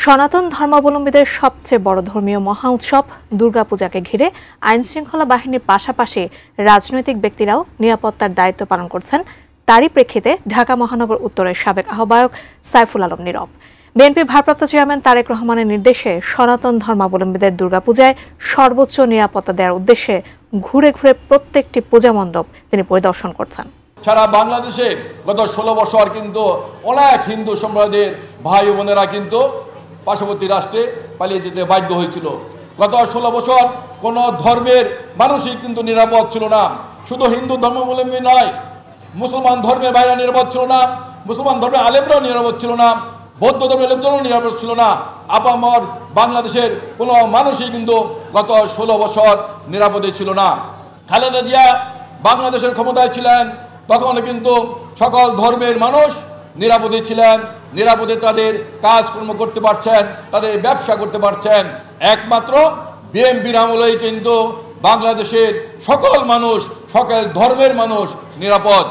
সনাতন ধর্মাবলম্বীদের সবচেয়ে বড় ধর্মীয় মহা উৎসব দুর্গাপূজাকে ঘিরে আইনশৃঙ্খলা বাহিনীর পাশাপাশি রাজনৈতিক ব্যক্তিরাও নিরাপত্তার দায়িত্ব পালন করছেন। তারই প্রেক্ষিতে ঢাকা মহানগর উত্তরের সাবেক আহ্বায়ক সাইফুল আলম নীরব বিএনপির ভারপ্রাপ্ত চেয়ারম্যান তারেক রহমানের নির্দেশে সনাতন ধর্মাবলম্বীদের দুর্গাপূজায় সর্বোচ্চ নিরাপত্তা দেওয়ার উদ্দেশ্যে ঘুরে ঘুরে প্রত্যেকটি পূজা মণ্ডপ তিনি পরিদর্শন করছেন। সারা বাংলাদেশে গত 16 বছর কিন্তু অনেক হিন্দু সম্প্রদায়ের ভাই বোনেরা কিন্তু পার্শ্ববর্তী রাষ্ট্রে পালিয়ে যেতে বাধ্য হয়েছিল। গত 16 বছর কোনো ধর্মের মানুষই কিন্তু নিরাপদ ছিল না। শুধু হিন্দু ধর্মাবলম্বী নয়, মুসলমান ধর্মের বাইরে নিরাপদ ছিল না, মুসলমান ধর্মের আলেমরাও নিরাপদ ছিল না, বৌদ্ধ ধর্মের লোকজনও নিরাপদ ছিল না। আপামর বাংলাদেশের কোনো মানুষই কিন্তু গত 16 বছর নিরাপদে ছিল না। খালেদা জিয়া বাংলাদেশের ক্ষমতায় ছিলেন, তখন কিন্তু সকল ধর্মের মানুষ নিরাপদে ছিলেন, নিরাপদে তাদের কাজকর্ম করতে পারছেন, তাদের ব্যবসা করতে পারছেন। একমাত্র বিএনপির আমলেই কিন্তু বাংলাদেশের সকল মানুষ, সকল ধর্মের মানুষ নিরাপদ।